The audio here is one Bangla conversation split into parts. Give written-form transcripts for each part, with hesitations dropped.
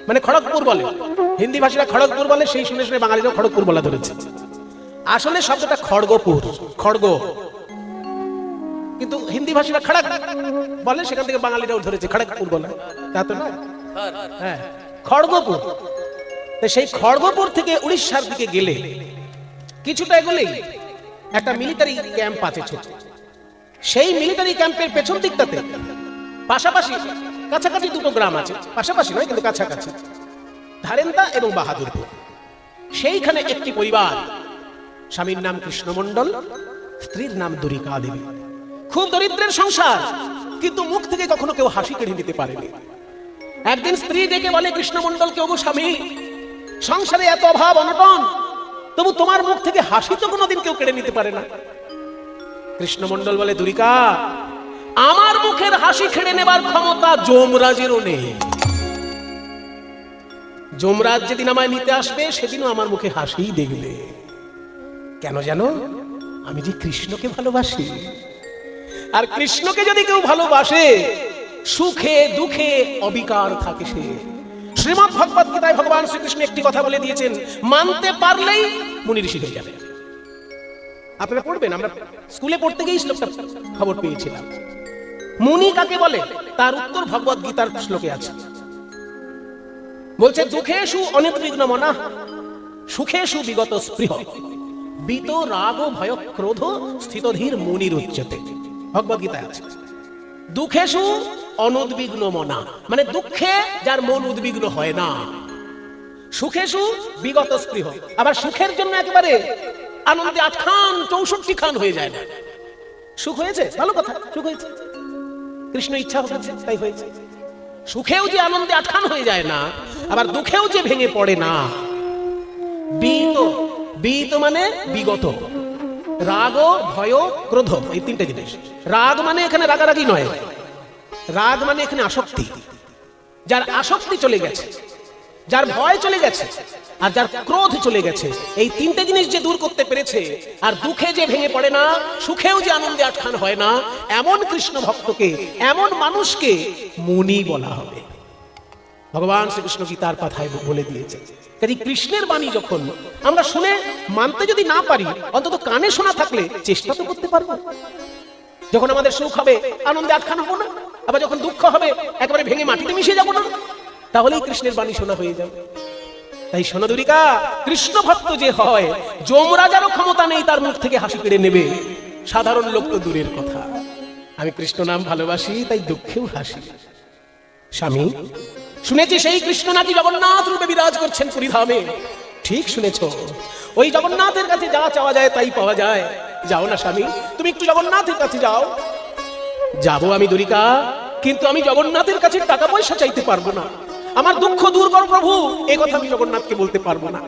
মানে খড়গপুর বলে, হিন্দি ভাষীরা খড়গপুর বলে, সেই শুনে শুনে বাঙালিরাও খড়গপুর বলা ধরেছে। আসলে শব্দটা খড়গপুর, খড়গ, কিন্তু হিন্দি ভাষীরা খড়গ বলে, সেখান থেকে বাঙালিরাও ধরেছে খড়গপুর বলে, তা তো না। হ্যাঁ, খড়গপুর। সেই খড়গপুর থেকে উড়িষ্যার দিকে গেলে কিছুটা এগোলেই একটা মিলিটারি ক্যাম্প আছে ছোট। সেই মিলিটারি ক্যাম্পের পেছন দিকটাতে পাশাপাশি কাছাকাছি দুটো গ্রাম আছে, পাশাপাশি নয় কিন্তু কাছাকাছি, ধারেন্দা এবং বাহাদুরপুর। সেইখানে একটি পরিবার, স্বামীর নাম কৃষ্ণমণ্ডল, স্ত্রীর নাম দুরিকা দেবী। খুব দরিদ্রের সংসার, কিন্তু মুখ থেকে কখনো কেউ হাসি কেড়ে নিতে পারেনি। একদিন স্ত্রী ডেকে বলে কৃষ্ণমণ্ডলকে, ওগো স্বামী, সংসারে এত অভাব অনটন, তবু তোমার মুখ থেকে হাসি তো কোনোদিন কেউ কেড়ে নিতে পারে না। কৃষ্ণমণ্ডল বলে, দুরিকা, আমার মুখের হাসি কেড়ে নেবার ক্ষমতা যমরাজেরও নেই। যমরাজ যেদিন আমায় নিতে আসবে সেদিনও আমার মুখে হাসিই দেখবে। কেন জানো? আমি যে কৃষ্ণকে ভালোবাসি। আর কৃষ্ণকে যদি কেউ ভালোবাসে, সুখে দুঃখে অবিকার থাকে সে। শ্রীমদ্ ভগবত গীতায় ভগবান শ্রীকৃষ্ণ একটি কথা বলে দিয়েছেন, মানতে পারলেই মুনি ঋষি হয়ে যাবে। আপনারা পড়বেন, আমরা স্কুলে পড়তে গিয়ে শ্লোকটা খবর পেয়েছিলাম। মুনি কাকে বলে তার উত্তর ভগবত গীতার শ্লোকে আছে। বলছে, দুঃখেষু অনির্বিঘ্ন মনা, সুখেষু বিগত স্পৃহ, বিত রাগ ভয় ক্রোধ স্থিতধীর মুনির উচ্চতে। ভগবত গীতায় আছে। দুঃখেষু অনুদ্বিগ্ন মনা, মানে দুঃখে যার মন উদ্বিগ্ন হয় না। সুখেষু বিগত স্পৃহ, আবার সুখের জন্য একেবারে আনন্দে 8 খান 64 খান হয়ে যায় না। সুখ হয়েছে, ভালো কথা, সুখ হয়েছে, কৃষ্ণ ইচ্ছা হয়েছে তাই হয়েছে। সুখেও যে আনন্দে 8 খান হয়ে যায় না, আবার দুঃখেও যে ভেঙে পড়ে না। বিত, বিত মানে বিগত, রাগ ভয় ক্রোধ, এই তিনটে জিনিস। রাগ মানে এখানে রাগারাগি নয়, রাগ মানে এখানে আসক্তি। যার আসক্তি চলে গেছে, যার ভয় চলে গেছে, আর যার ক্রোধ চলে গেছে, এই তিনটে জিনিস যে দূর করতে পেরেছে, আর দুঃখে যে ভেঙে পড়ে না, সুখেও যে আনন্দে 8 খান হয় না, এমন কৃষ্ণ ভক্তকে, এমন মানুষকে মুনি বলা হবে। ভগবান শ্রীকৃষ্ণ গীতার কথায় বলে দিয়েছে। কাজে কৃষ্ণের বাণী যখন আমরা শুনে মানতে যদি না পারি, অন্তত কানে শোনা থাকলে চেষ্টা তো করতে পারবো। যখন আমাদের সুখ হবে, আনন্দে 8 খান হবো না, আবার যখন দুঃখ হবে একেবারে ভেঙে মাটিতে মিশে যাবো না, তাহলেই কৃষ্ণের বাণী শোনা হয়ে যাবে। তাই শোনো দুরিকা, কৃষ্ণ ভক্ত যে হয়, যমরাজারও ক্ষমতা নেই তার মুখ থেকে হাসি কেড়ে নেবে। সাধারণ লোক তো দূরের কথা। আমি কৃষ্ণ নাম ভালোবাসি, তাই দুঃখেও হাসি। স্বামী, শুনেছি সেই কৃষ্ণ নাকি জগন্নাথ রূপে বিরাজ করছেন পুরীধামে। ঠিক শুনেছ, ওই জগন্নাথের কাছে যা চাওয়া যায় তাই পাওয়া যায়। যাও না স্বামী, তুমি একটু জগন্নাথের কাছে যাও। যাবো আমি দুরিকা, কিন্তু আমি জগন্নাথের কাছে টাকা পয়সা চাইতে পারবো না। আমার দুঃখ দূর কর প্রভু, এই কথা আমি জগন্নাথকে বলতে পারবো না।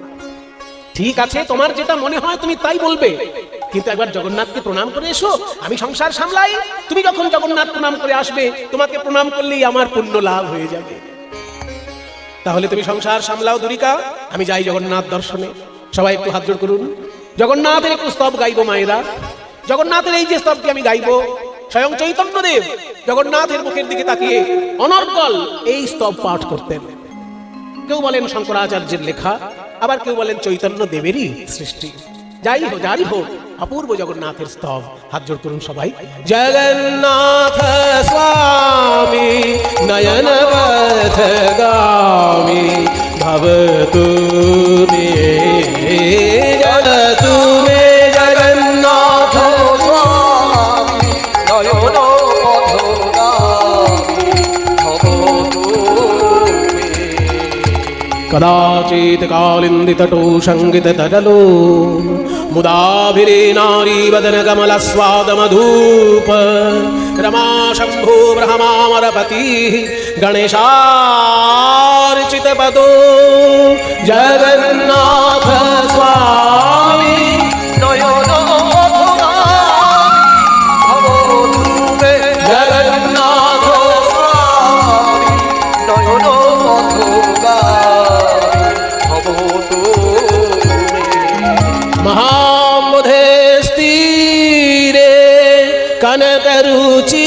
ঠিক আছে, তোমার যেটা মনে হয় তুমি তাই বলবে, কিন্তু একবার জগন্নাথকে প্রণাম করে এসো। আমি সংসার সামলাই, তুমি যখন জগন্নাথ প্রণাম করে আসবে, তোমাকে প্রণাম করলেই আমার পুণ্য লাভ হয়ে যাবে। তাহলে তুমি সংসার সামলাও দুরিকা, আমি যাই জগন্নাথ দর্শনে। সবাই একটু হাত জোড় করুন। জগন্নাথের একটু স্তব গাইবো মায়েরা। জগন্নাথের এই যে স্তবটি আমি গাইবো, স্বয়ং চৈতন্যদেব জগন্নাথের মুখের দিকে তাকিয়ে অনর্গল এই স্তব পাঠ করতেন। কেউ বলেন শঙ্করাচার্যের লেখা, আবার কেউ বলেন চৈতন্য দেবেরই সৃষ্টি। যাই হোক, অপূর্ব জগন্নাথের স্তব। হাত জোড় করুন সবাই। জগন্নাথ স্বামী নয়ন পথগামী ভবতু মে জগতু মে জগন্নাথ স্বামী নয়ন পথগামী ভবতু মে। কদাচিৎ কালিন্দিতটো সঙ্গীত তরলো মুদাভিরে নারী বদন কমল স্বাদ মধূপ রমা শম্ভু ব্রহ্মামরপতি গণেशार्चित पदो जगन्नाथ स्वामी नयन पथगामी जगन्नाथ स्वामी नयन पथगामी महामुधे स्थिरे कनकरुचिरे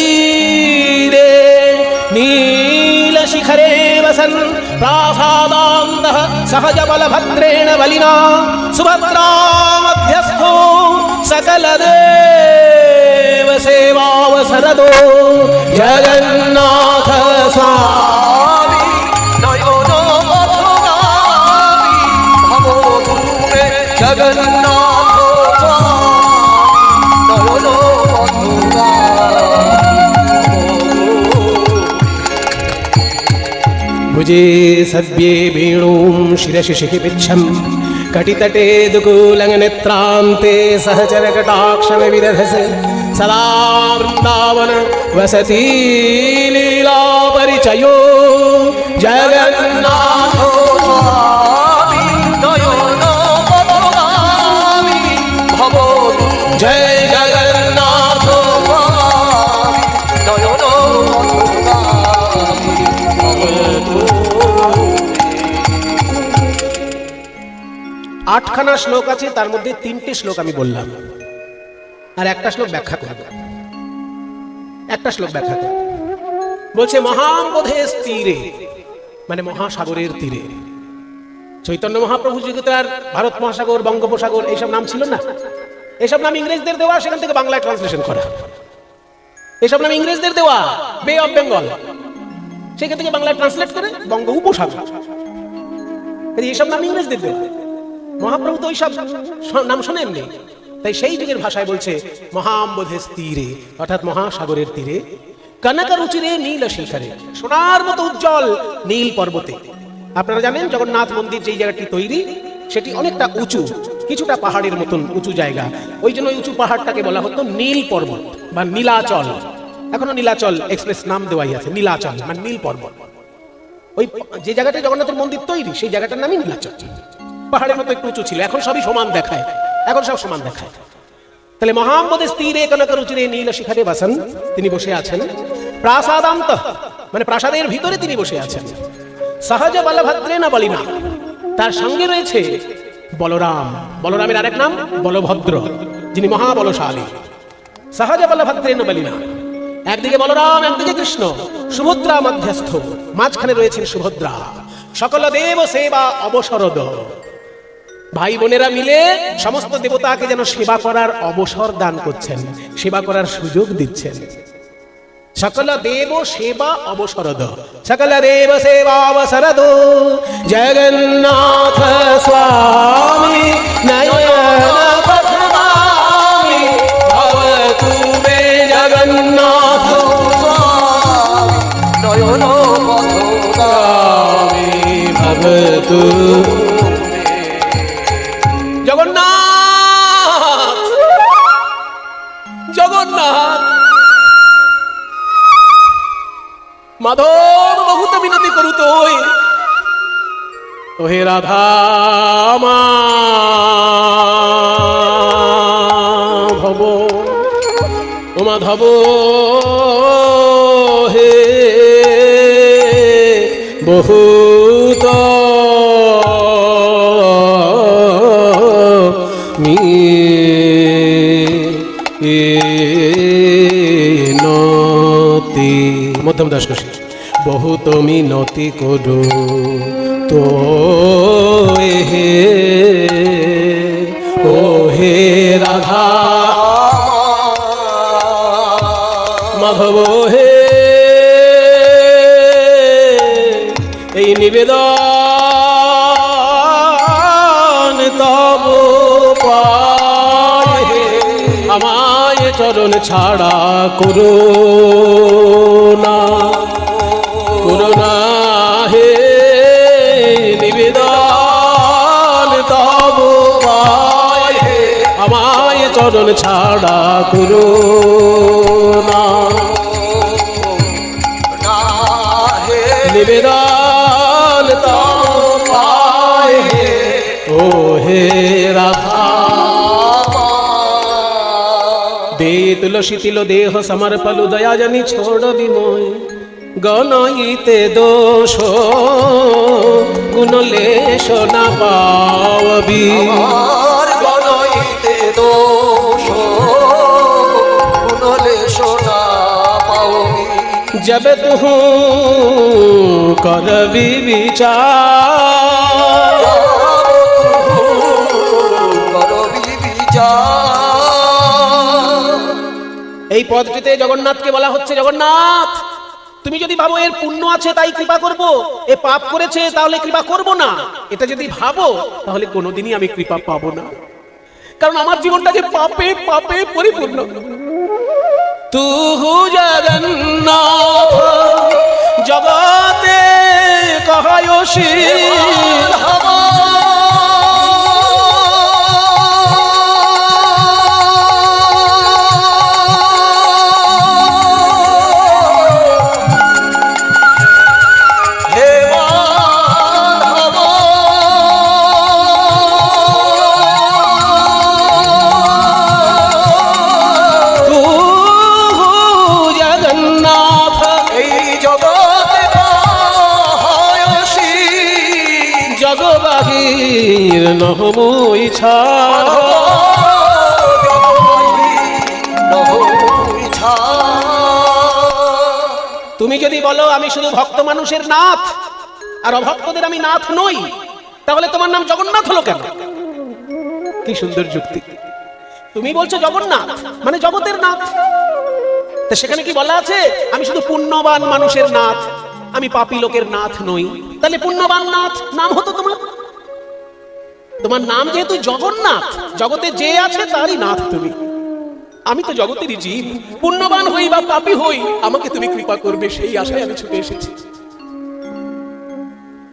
नील शिखरे वसन प्रासाद सहज बलभद्रेण बलिना सुभद्रा मध्यस्थो सकल देव सेवावसरदो जगन्नाथ स्वामी नयनो पथगामी भवो तुमे जगन्नाथ स्वामी नयनो भुजे सद्ये वेणुं शिरसि शिखिपिच्छं कटितटे दुकूलनेत्रान्ते सहचरकटाक्षविदधसे सदा वृन्दावन वसति लीला परिचयो जगन्नाथो स्वामी नयनो पथगामी भवो जय जगन्नाथो स्वामी नयनो आठखाना श्लोक আছে তার মধ্যে তিনটি শ্লোক আমি বললাম আর একটা শ্লোক ব্যাখ্যা করব একটা শ্লোক ব্যাখ্যা করব বলছে মহাবোধের তীরে মানে মহাসাগরের তীরে চৈতন্য মহাপ্রভু যুগতার ভারত মহাসাগর বঙ্গোপসাগর এইসব নাম ছিল না এইসব নাম ইংরেজদের দেওয়া সেখান থেকে বাংলায় ট্রান্সলেশন করা এইসব নাম ইংরেজদের দেওয়া বে অফ বেঙ্গল সেখান থেকে বাংলায় ট্রান্সলেট করে বঙ্গ উপসাগর এইসব নাম ইংরেজদের দেওয়া মহাপ্রভু তো ওইসব নাম শোনেননি তাই সেই যুগের ভাষায় বলছে মহাম্বোধের তীরে অর্থাৎ মহাসাগরের তীরে কনকরুচিরে নীল শিখরে সোনার মতো উজ্জ্বল নীল পর্বতে আপনারা জানেন জগন্নাথ মন্দির যেই জায়গাটি তৈরি সেটি অনেকটা উঁচু কিছুটা পাহাড়ের মতন উঁচু জায়গা ওই জন্য উঁচু পাহাড়টাকে বলা হতো নীল পর্বত বা নীলাচল এখনো নীলাচল এক্সপ্রেস নাম দেওয়াই আছে নীলাচল মানে নীল পর্বত ওই যে জায়গাটায় জগন্নাথের মন্দির তৈরি সেই জায়গাটার নামই নীলাচল পাহাড়ের মতো একটু উঁচু ছিল এখন সবই সমান দেখায় এখন সব সমান দেখায় তাহলে মহাম্বোধের তীরে কনকরুচিরে নীল শিখরে বসন তিনি বসে আছেন প্রাসাদান্ত মানে প্রাসাদের ভিতরে তিনি বসে আছেন সহজ বলভদ্রেণ বলিনা তার সঙ্গে রয়েছে বলরাম বলরামের আরেক নাম বলভদ্র যিনি মহাবলশালী সহজ বলভদ্রেণ বলিনা একদিকে বলরাম একদিকে কৃষ্ণ সুভদ্রা মধ্যস্থ মাঝখানে রয়েছেন সুভদ্রা সকল দেব সেবা অবসরদ ভাই বোনেরা মিলে সমস্ত দেবতাকে যেন সেবা করার অবসর দান করছেন সেবা করার সুযোগ দিচ্ছেন সকল দেব সেবা অবসরদ সকল দেব সেবা অবসরদ জগন্নাথ স্বামী নয়ন পথগামী ভবতু মে জগন্নাথ স্বামী নয়ন পথগামী ভবতু জগন্নাথ জগন্নাথ মাধব বহুত বিনতি করু তোই ওহে রাধা মাধব ও মাধব হে বহুত মিনতি মধ্যম দাস কষি বহুত মিনতি করু তো হে ও হে রাধা মাধব হে এই নিবেদন তব পায়ে আমায় চরণ ছাড়া করুণা করুণা হে নিবেদন তব পায়ে আমায় চরণ ছাড়া করুণা নিবেদন তব পায়ে ও হে রাধা দে তুলসী তিল দেহ সমর্পলু দয়া জনি ছোড় বিময় গণইতে দোষ গুণলেশ না পাওবি গণইতে দোষ গুণলেশ না পাওবি जब तू करबी विचार এই পদটিতে জগন্নাথকে বলা হচ্ছে, জগন্নাথ তুমি যদি ভাবো এর পুণ্য আছে তাই কৃপা করব, এ পাপ করেছে তাহলে কৃপা করব না, এটা যদি ভাবো তাহলে কোনোদিনই আমি কৃপা পাবো না, কারণ আমার জীবনটা যে পাপে পাপে পরিপূর্ণ। তুহু জগন্নাথ জগতে কহায়সী নহমই ছাড়। তুমি যদি বলো আমি শুধু ভক্ত মানুষের নাথ আর অভক্তদের আমি নাথ নই, তাহলে তোমার নাম জগন্নাথ হলো কেন? কি সুন্দর যুক্তি। তুমি বলছো জগন্নাথ মানে জগতের নাথ, তা সেখানে কি বলা আছে আমি শুধু পুণ্যবান মানুষের নাথ, আমি পাপী লোকের নাথ নই? তাহলে পুণ্যবান নাথ নাম হতো তোমার। তোমার নাম যেহেতু জগন্নাথ, জগতে যে আছে তারই নাথ তুমি। আমি তো জগতেরই জীব, পুণ্যবান হই বা পাপী হই আমাকে তুমি কৃপা করবে সেই আশায় আমি ছুটে এসেছি।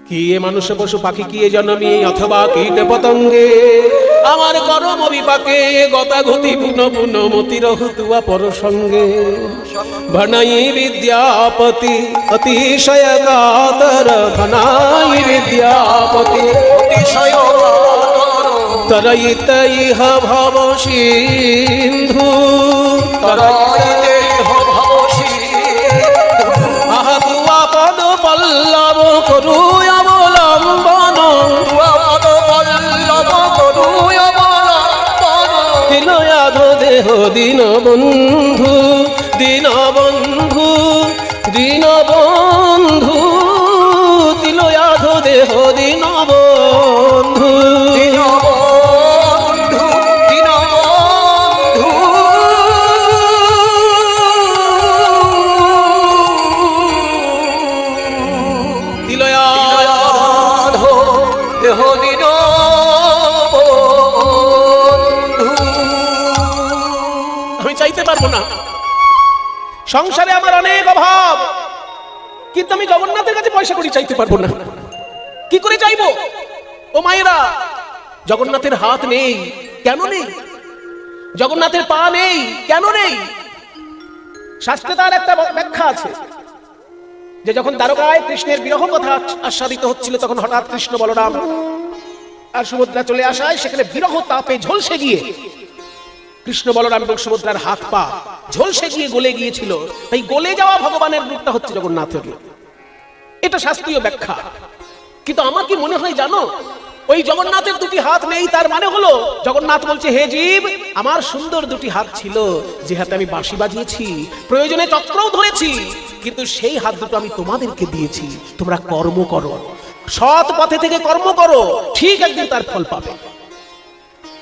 কি এ মানুষ পশু পাখি কি এ জন্মে অথবা কীট পতঙ্গে আমার গরম অভিপাকে গতাগতি পুন পুন মতি রহুতুয়া পরসঙ্গে ভনাই বিদ্যাপতি অতিশয় গাতর ভনাই বিদ্যাপতি অতিশয় তরয়িত ইহ ভব সিন্ধু তরয়িত ইহ ভব সিন্ধু আহা তুয়া পদ পল্লব করু অবলম্বন তুয়া পদ পল্লব করু অবলম্বন দিনয়াধ দেহ দীন বন্ধু দীন বন্ধু দীন বন্ধু তিলয়াধ দেহ দীন বন্ধু দীন বন্ধু দীন বন্ধু তিলয়াধ দেহ দীন বন্ধু। আমি চাইতে পারবো না, সংসারে আমার অনেক অভাব, কিন্তু আমি জগন্নাথের কাছে পয়সা করি চাইতে পারবো না। কি করে চাইবো? ও মায়েরা, জগন্নাথের হাত নেই কেন নেই? জগন্নাথের পা নেই কেন নেই? শাস্ত্রে তার একটা ব্যাখ্যা আছে যে যখন দ্বারকায় কৃষ্ণের বিরহ কথা আস্বাদিত হচ্ছিল, তখন হঠাৎ কৃষ্ণ বলরাম আর সুভদ্রা চলে আসায় সেখানে বিরহ তাপে ঝলসে গিয়ে কৃষ্ণ বলরাম এবং সুভদ্রার হাত পা ঝলসে গিয়ে গলে গিয়েছিল। তাই গলে যাওয়া ভগবানের রূপটা হচ্ছে জগন্নাথের রূপ। এটা শাস্ত্রীয় ব্যাখ্যা। কিন্তু আমার কি মনে হয় জানো, ওই জগন্নাথের দুটি হাত নেই তার মানে হলো জগন্নাথ বলছে হে জীব, আমার সুন্দর দুটি হাত ছিল যে হাতে আমি বাঁশি বাজিয়েছি, প্রয়োজনে চক্রও ধরেছি, কিন্তু সেই হাত দুটো আমি তোমাদেরকে দিয়েছি। তোমরা কর্ম করো, সৎ পথে থেকে কর্ম করো, ঠিক একদিন তার ফল পাবে।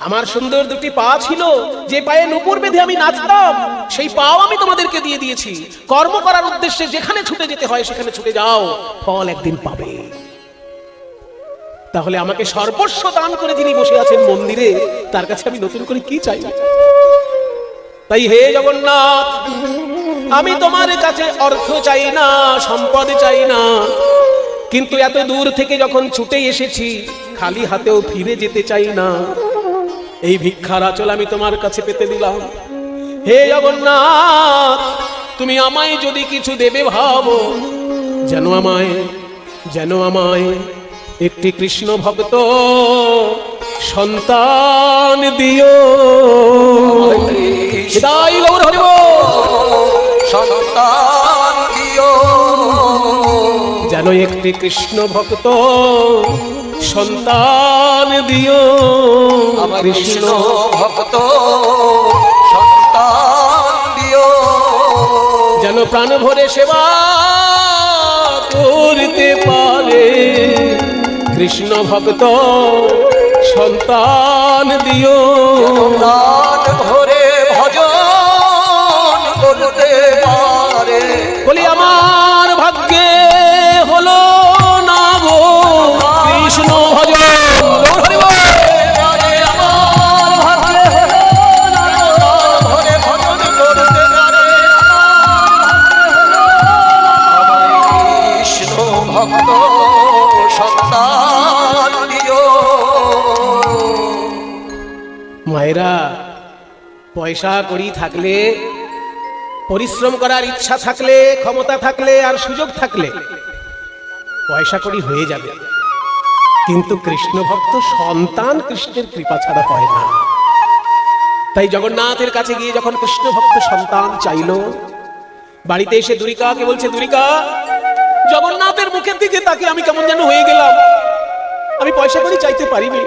আমার সুন্দর দুটি পা ছিল যে পায়ে নূপুর বেঁধে আমি নাচতাম, সেই পাও আমি তোমাদেরকে দিয়ে দিয়েছি। কর্ম করার উদ্দেশ্যে যেখানে ছুটে যেতে হয় সেখানে ছুটে যাও, ফল একদিন পাবে। তাহলে আমাকে সর্বস্ব দান করে যিনি বসে আছেন মন্দিরে, তার কাছে আমি নতুন করে কি চাই? তাই হে জগন্নাথ, আমি তোমার কাছে অর্থ চাই না, সম্পদ চাই না, কিন্তু এত দূর থেকে যখন ছুটে এসেছি খালি হাতেও ফিরে যেতে চাই না। এই ভিক্ষার আঁচল আমি তোমার কাছে পেতে দিলাম। হে জগন্নাথ, তুমি আমায় যদি কিছু দেবে ভাবো, যেন আমায় একটি কৃষ্ণ ভক্ত সন্তান দিও। হৃদয় গৌর হরি বল। সন্তান দিও, যেন একটি কৃষ্ণ ভক্ত সন্তান দিও। কৃষ্ণ ভক্ত সন্তান দিও, যেন প্রাণ ভরে সেবা করতে পারে। কৃষ্ণ ভক্ত সন্তান দিও, প্রাণ ভরে ভজন করতে পারে। বলি আমার ভাগ্যে হলো না গো কৃষ্ণ ভজন। গৌর হরি বল। আরে আমার ভাগ্যে হলো না ঘরে ভজন করতে পারে। কৃষ্ণ ভক্ত সন্তান দিও। মায়েরা, পয়সা কড়ি থাকলে, পরিশ্রম করার ইচ্ছা থাকলে, ক্ষমতা থাকলে আর সুযোগ থাকলে পয়সা কড়ি হয়ে যাবে, কিন্তু কৃষ্ণ ভক্ত সন্তান কৃষ্ণের কৃপা ছাড়া হয় না। তাই জগন্নাথের কাছে গিয়ে যখন কৃষ্ণ ভক্ত সন্তান চাইলো, বাড়িতে এসে দুরিকাকে বলছে, দুরিকা, জগন্নাথের মুখের দিকে তাকিয়ে আমি কেমন যেন হয়ে গেলাম। আমি পয়সা কড়ি চাইতে পারিনি,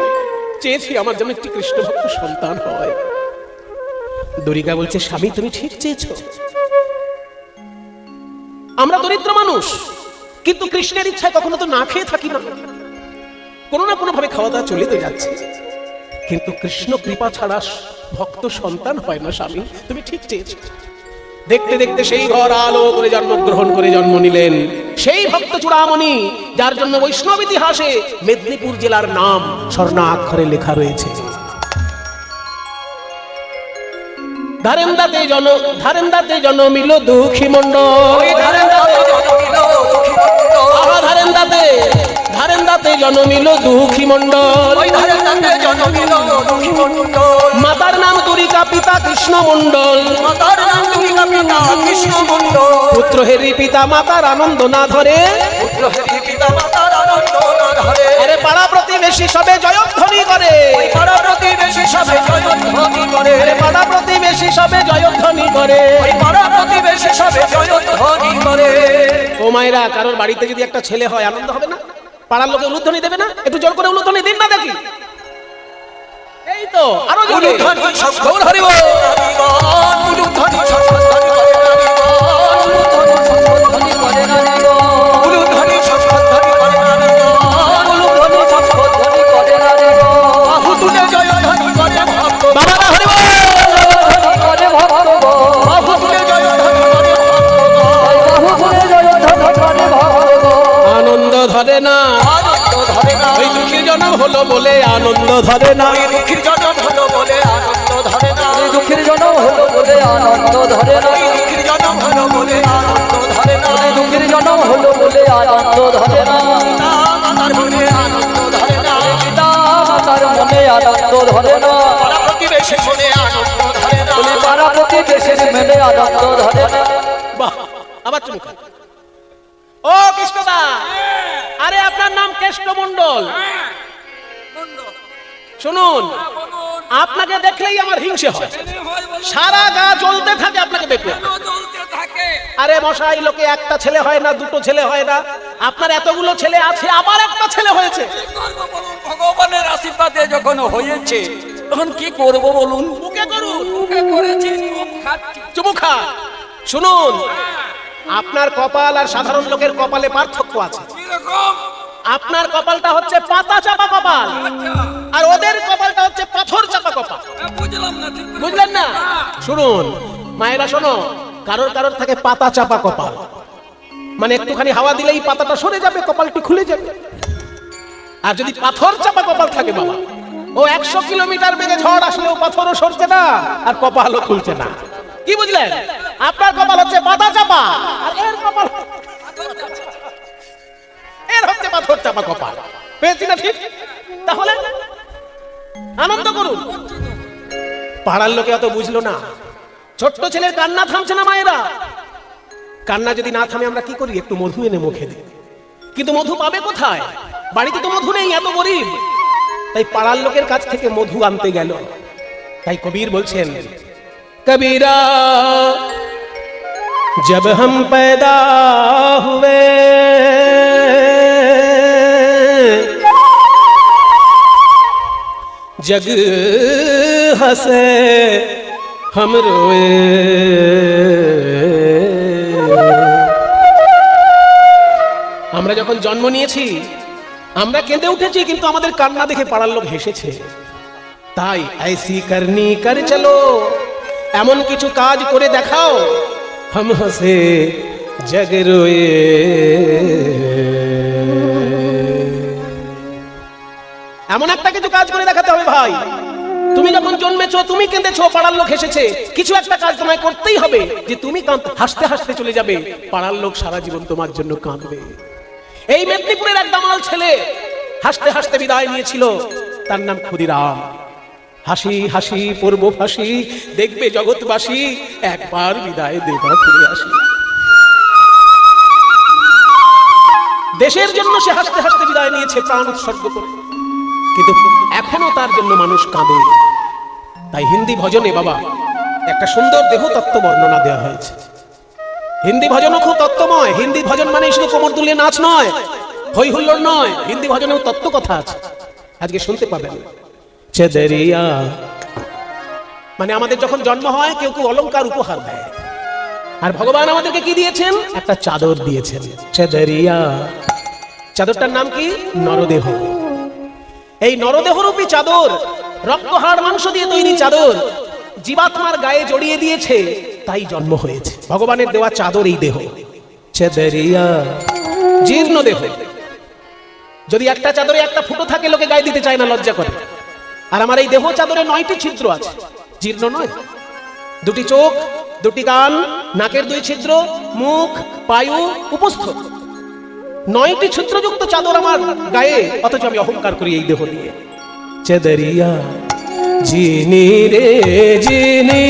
চেয়েছি আমার যেন একটি কৃষ্ণ ভক্ত সন্তান হয়। দুরিকা বলছে, স্বামী তুমি ঠিক চেয়েছো। আমরা দরিদ্র মানুষ, কিন্তু কৃষ্ণের ইচ্ছায় কখনো তো না খেয়ে থাকি না, কোনো না কোনো ভাবে খাওয়া দাওয়া চলে তো যাচ্ছে, কিন্তু কৃষ্ণ কৃপা ছাড়া ভক্ত সন্তান হয় না। স্বামী তুমি ঠিক চেয়েছো। দেখতে দেখতে সেই ঘর আলো করে জন্মগ্রহণ করে জন্ম নিলেন সেই ভক্ত চূড়ামণি, যার জন্য বৈষ্ণব ইতিহাসে মেদিনীপুর জেলার নাম স্বর্ণাক্ষরে লেখা রয়েছে। ধারেন্দাতে জন্মিল দুঃখী মণ্ডল। ধারেন্দাতে জন্মিল দুঃখী মণ্ডল। মাতার নাম দুরিকা, পিতা কৃষ্ণ মণ্ডল। পুত্র হেরি পিতা মাতার আনন্দ না ধরে। আরে পাড়া প্রতিবেশী সবে জয়ধ্বনি করে। আরে পাড়া প্রতিবেশী সবে জয়ধ্বনি করে। ও মায়েরা, কারোর বাড়িতে যদি একটা ছেলে হয় আনন্দ হবে না? পাড়ার লোকে উলুধ্বনি দেবে না? একটু জোর করে উলুধ্বনি দিন না দেখি। এই তো আরো জোরে। গৌর হরি বল। ধরে না, ওই দুঃখীর জন্ম হলো বলে আনন্দ ধরে না। দুঃখীর জন্ম হলো বলে আনন্দ ধরে না। দুঃখীর জন্ম হলো বলে আনন্দ ধরে না। দুঃখীর জন্ম হলো বলে আনন্দ ধরে না। দুঃখীর জন্ম হলো বলে আনন্দ ধরে না। মাতার মনে আনন্দ ধরে না। পিতা মাতার মনে আনন্দ ধরে না। পাড়া প্রতিবেশী মনে আনন্দ ধরে না। পাড়া প্রতিবেশীর মনে আনন্দ ধরে না। বাহ, আবার চুমুক। ও কৃষ্ণদা, আরে আপনার নাম কেষ্ট মণ্ডল। শুনুন, আপনাকে দেখলেই আমার হিংসে হয়, সারা গা জ্বলতে থাকে আপনাকে দেখলে। আরে মশাই, লোকে একটা ছেলে হয় না, দুটো ছেলে হয় না, আপনার এতগুলো ছেলে আছে, আবার একটা ছেলে হয়েছে। ভগবানের আশীর্বাদে যখন হয়েছে তখন কি করব বলুন? মুখে করুন, মুখে করেছি, চুমু খা। শুনুন, আপনার কপাল আর সাধারণ লোকের কপালে পার্থক্য আছে। আপনার কপালটা হচ্ছে পাতা চাপা কপাল, আর ওদের কপালটা হচ্ছে পাথর চাপা কপাল। বুঝলেন না? শুনুন মায়েরা, শোনো, কারোর কারোর থাকে পাতা চাপা কপাল, মানে একটুখানি হাওয়া দিলেই পাতাটা সরে যাবে, কপালটি খুলে যাবে। আর যদি পাথর চাপা কপাল থাকে বাবা, ও 100 কিলোমিটার বেগে ঝড় আসলেও পাথরও সরছে না আর কপালও খুলছে না। কি বুঝলেন? আপনার কপাল হচ্ছে পাতা চাপা, আর এর কপাল এর হচ্ছে পাথর চাপা কপাল। পেয়েছি না ঠিক? তাহলে আনন্দ করুন। পাড়ার লোকে অত বুঝলো না, ছোট্ট ছেলের কান্না থামছে না মায়েরা। কান্না যদি না থামে আমরা কি করি? একটু মধু এনে মুখে দিই, কিন্তু মধু পাবে কোথায়? বাড়িতে তো মধু নেই, এত গরিব। তাই পাড়ার লোকের কাছ থেকে মধু আনতে গেল। তাই কবির বলছেন, कबीरा जब हम पैदा हुए जग हंसे हम रोए। আমরা যখন জন্ম নিয়েছি আমরা কেঁদে উঠেছি, কিন্তু আমাদের কান্না দেখে পাড়ার লোক হেসেছে। তাই ऐसी करनी कर चलो, এমন কিছু কাজ করে দেখাও हम हंसे जग रोए। এমন একটা কিছু কাজ করে দেখাতে হবে ভাই। তুমি যখন জন্মেছো, তুমি কেঁদেছো, পাড়ার লোক হেসেছে, কিছু একটা কাজ তোমায় করতেই হবে যে তুমি হাসতে হাসতে চলে যাবে, পাড়ার লোক সারা জীবন তোমার জন্য কাঁদবে। এই মেদিনীপুরের এক দামাল ছেলে হাসতে হাসতে বিদায় নিয়েছিল, তার নাম ক্ষুদিরাম। হাসি হাসি পূর্ব ফাঁসি, দেখবে জগৎবাসী, একবার বিদায় দেবা ফিরে আসি। দেশের জন্য সে হাসতে হাসতে বিদায় নিয়েছে, প্রাণ উৎসর্গ করে, কিন্তু এখনো তার জন্য মানুষ কাঁদে। তাই হিন্দি ভজনে বাবা একটা সুন্দর দেহ তত্ত্ব বর্ণনা দেওয়া হয়েছে। হিন্দি ভজনও খুব তত্ত্বময়। হিন্দি ভজন মানে শুধু কোমর দুলিয়ে নাচ নয়, হই হুল্লোড় নয়, হিন্দি ভজনেও তত্ত্ব কথা আছে, আজকে শুনতে পাবেন। চদরিয়া মানে আমাদের যখন জন্ম হয় কেউ কেউ অলংকার উপহার দেয়, আর ভগবান আমাদেরকে কি দিয়েছেন? একটা চাদর দিয়েছেন, চদরিয়া। চাদরটার নাম কি? নরদেহ। এই নরদেহরূপী চাদর, রক্ত হাড় মাংস দিয়ে তৈরি চাদর, জীবাত্মার গায়ে জড়িয়ে দিয়েছে, তাই জন্ম হয়েছে। ভগবানের দেওয়া চাদর এই দেহ, চদরিয়া, জীর্ণ দেহ। যদি একটা চাদরে একটা ফুটো থাকে লোকে গায়ে দিতে চায় না, লজ্জা করে। আর আমার এই দেহ চাদরে 9টি ছিদ্র আছে, জীর্ণ নয়। 2টি চোখ, 2টি কান, নাকের 2 ছিদ্র, মুখ, পায়ু, উপস্থ, 9টি ছিদ্রযুক্ত চাদর আমার গায়ে, অথচ আমি অহংকার করি এই দেহ নিয়ে। চদরিয়া জিনি রে জিনি,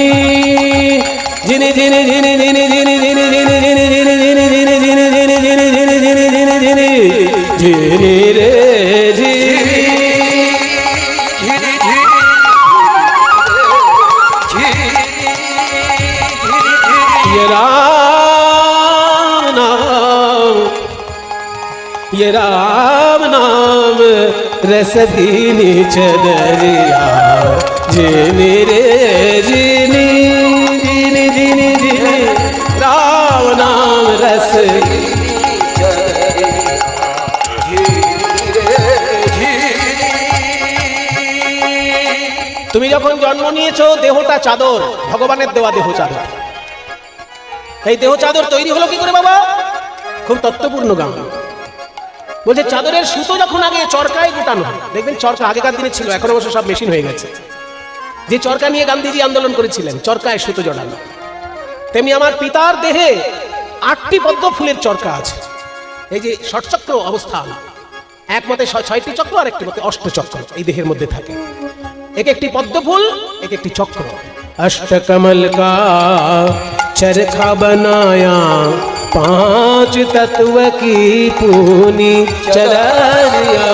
জিনি জিনি জিনি জিনি জিনি জিনি জিনি জিনি জিনি জিনি জিনি জিনি জিনি জিনি জিনি জিনি জিনি জিনি রে জিনি। ये राम नाम रस भीनी चदरिया, जिनी रे जिनी जिनी जिनी जिनी, राम नाम रस তুমি যখন জন্ম নিয়েছো দেহটা চাদর, ভগবানের দেওয়া দেহ চাদর। এই দেহ চাদর তৈরি হলো কি করে বাবা? খুব তত্ত্বপূর্ণ গান বলছে। চাদরের সুতো যখন আগে চরকায় গোটানো হয়, দেখবেন চরকা আগেকার দিনে ছিল, এখন অবশ্য সব মেশিন হয়ে গেছে। যে চরকা নিয়ে গান্ধীজি আন্দোলন করেছিলেন, চরকায় সুতো জড়ানো, তেমনি আমার পিতার দেহে 8টি পদ্ম ফুলের চরকা আছে। এই যে ষটচক্র অবস্থা, এক মতে 6টি চক্র, আর একটি মতে 8 চক্র এই দেহের মধ্যে থাকে। এক একটি পদ্ম ফুল, এক একটি চক্র। अष्टकमल का चरखा बनाया, 5 तत्व की पूनी चदरिया।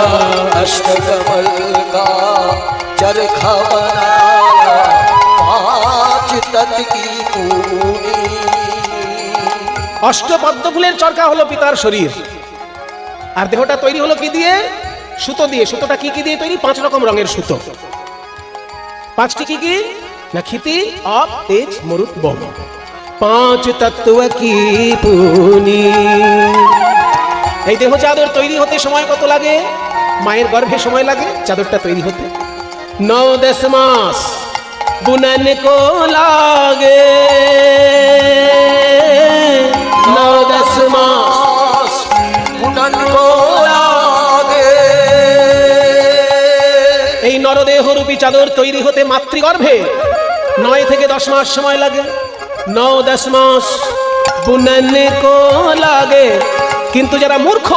अष्टकमल का चरखा बनाया, 5 तत्व की पूनी। অষ্টপদ্ম ফুলের চরকা হলো পিতার শরীর, আর দেহটা তৈরি হলো কি দিয়ে? সুতো দিয়ে। সুতোটা কি কি দিয়ে তৈরি? 5 রকম রঙের সুতো। 5টি কি কি না? ক্ষিতি, অপ, তেজ, মরুত, বম। 5 তত্ত্ব কি পুনি। এই দেহ চাদর তৈরি হতে সময় কত লাগে? মায়ের গর্ভে সময় লাগে চাদরটা তৈরি হতে 9-10 মাস বুনন কো লাগে। 9-10 মাস বুনন কো লাগে। এই নরদেহ রূপী চাদর তৈরি হতে মাতৃগর্ভে 9 থেকে 10 মাস সময় লাগে। 9-10 মাস বুনন কো লাগে। কিন্তু যারা মূর্খ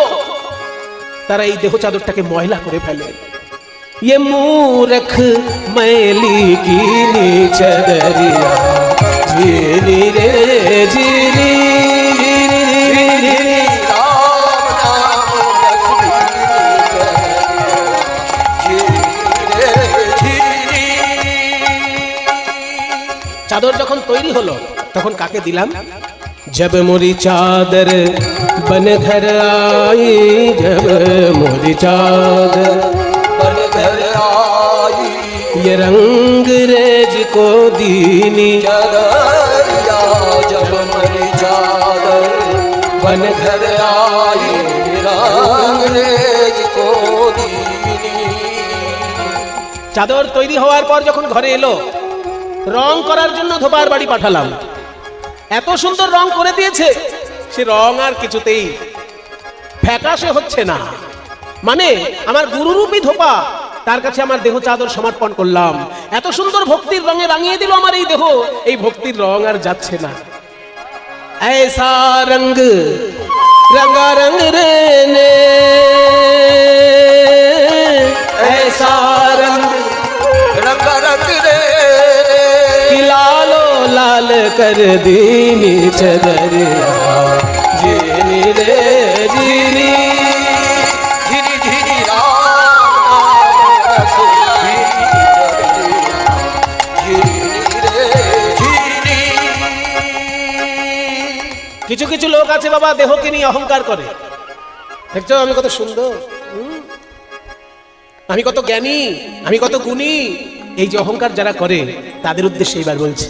তারা এই দেহ চাদরটাকে ময়লা করে ফেলে। ये मूर्ख मैली कीनी चदरिया, जीनी रे जीनी जीनी जीनी जीनी। চাদর যখন তৈরি হলো তখন কাকে দিলাম? जब मोरी चादर बन घर आई, जब मोरी चादर बन घर आई, ये रंग रेज को दीनी। चदरिया जब मरी चादर बन घर आई, रंगरेज को दीनी। চাদর তৈরি হওয়ার পর যখন ঘরে এলো রং করার জন্য ধোপার বাড়ি পাঠালাম। এত সুন্দর রং করে দিয়েছে, সে রং আর কিছুতেই ফ্যাকাশে হচ্ছে না। মানে আমার গুরুরূপী ধোপা, তার কাছে আমার দেহ চাদর সমর্পণ করলাম, এত সুন্দর ভক্তির রঙে রাঙিয়ে দিল আমার এই দেহ, এই ভক্তির রং আর যাচ্ছে না। ऐसा रंग रंगा रंग रेने, ऐसा रंग रंग रंग रे कि लालो लाल कर दीनी चदरिया, जीनी रे जीनी झिरी झिरी राम रस झिरी रे झिरी। কিছু কিছু লোক আছে বাবা দেহকে নিয়ে অহংকার করে, দেখছো আমি কত সুন্দর, আমি কত জ্ঞানী, আমি কত গুণী, এই যে অহংকার যারা করে তাদের উদ্দেশ্যে এবার বলছে,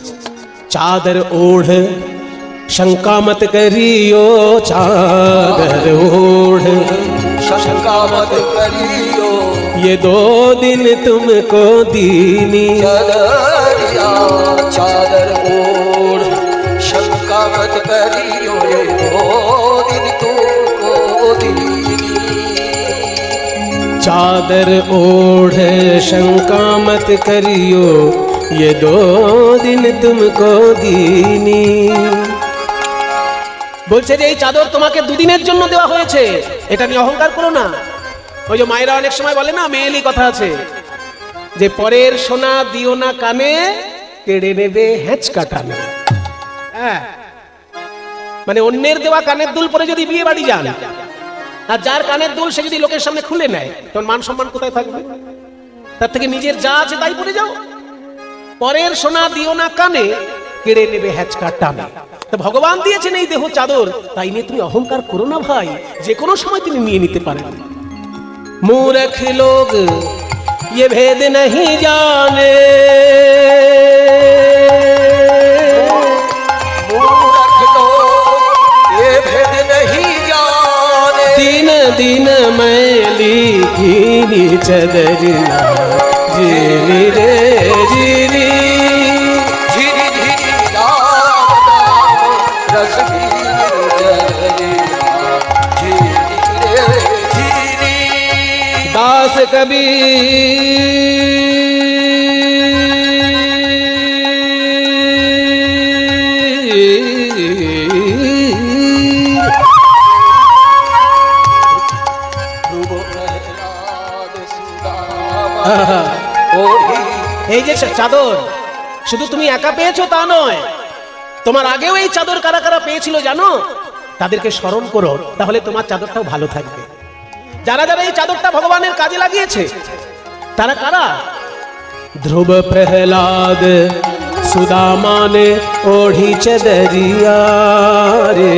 চাদর ওढ़ शंका मत करियो, चादर ओढ़ शंका मत करियो, ये 2 दिन तुमको दीनी, चदरिया चादर ओढ़ शंका मत करियो, ये 2 दिन तुमको दीनी। चादर ओढ़ शंका मत करियो, ये 2 दिन तुमको दीनी। বলছে যে এই চাদর তোমাকে 2 দিনের জন্য দেওয়া হয়েছে, এটা নিয়ে অহংকার করো না। ওই যে মায়েরা অনেক সময় বলে না, মেয়েলি কথা আছে, যে পরের সোনা দিও না কানে, কেড়ে নেবে হেঁচকা টানে। হ্যাঁ, মানে অন্যের দেওয়া কানের দুল পরে যদি বিয়ে বাড়ি যান, আর যার কানের দুল সে যদি লোকের সামনে খুলে নেয়, তখন মান সম্মান কোথায় থাকবে? তার থেকে নিজের যা আছে তাই পরে যাও। পরের সোনা দিও না কানে, কেড়ে নেবে হেঁচকা টানে। তো ভগবান দিয়েছেন এই দেহ চাদর, তাই নিয়ে তুমি অহংকার করো না ভাই, যে কোনো সময় তিনি নিয়ে নিতে পারেন। মূর্খ লোগ ये भेद नहीं जाने, मूर्ख लोग ये भेद नहीं जाने, दिन दिन मैली कीनी चदरिया, जीनी रे जीनी झिरी झिरी राम रस झिरी रे झिरी। दास कबीर, ध्रुव प्रहलाद सुदामा ओढ़ी। এই যে চাদর শুধু তুমি একা পেয়েছো তা নয়, তোমার আগেও এই চাদর কারা কারা পেয়েছিল জানো? তাদেরকে স্মরণ করো, তাহলে তোমার চাদরটাও ভালো থাকবে। যারা যারা এই চাদরটা ভগবানের কাজে লাগিয়েছে তারা কারা? ধ্রুব প্রহলাদ সুদামা ने ओढ़ी चदरिया रे,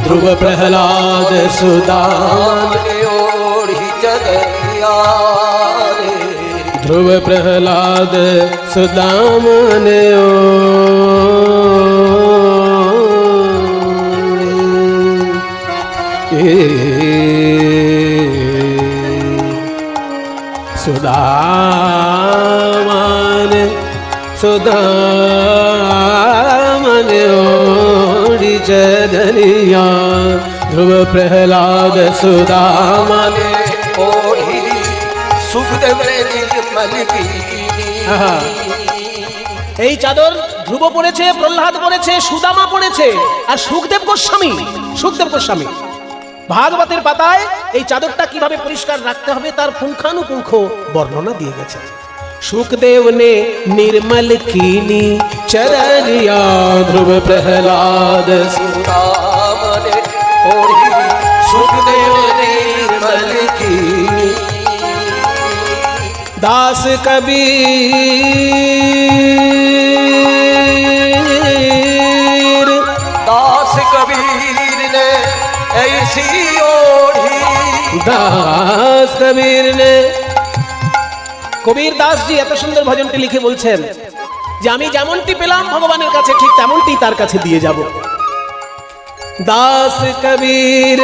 ध्रुव प्रहलाद सुदामा ने, ओढ़ी चदरिया रे, ध्रुव प्रहलाद सुदामा ने सुदामान सुदामान ओढ़ी चदरिया, ध्रुव प्रहलाद सुदामान ओढ़ी सुखदेव निर्मल की। এই চাদর ধ্রুব পড়েছে, প্রহ্লাদ পড়েছে, সুদামা পড়েছে, আর সুখদেব গোস্বামী, সুখদেব গোস্বামী ভাগবতের পাতায় এই চাদরটা কিভাবে পরিষ্কার রাখতে হবে তার পুঙ্খানুপুঙ্খ বর্ণনা দিয়ে গেছে। सुखदेव ने निर्मल कीनी चरनिया, ध्रुव प्रहलाद सुदामा ने ओढ़ी सुखदेव निर्मल कीनी। दास कबीर, दास कबीर ने ऐसी ओढ़ी, दास कबीर ने, কবির দাস জি এত সুন্দর ভজনটি লিখে বলছেন যে আমি যেমনটি পেলাম ভগবানের কাছে ঠিক তেমনটি তার কাছে দিয়ে যাব। দাস কবীর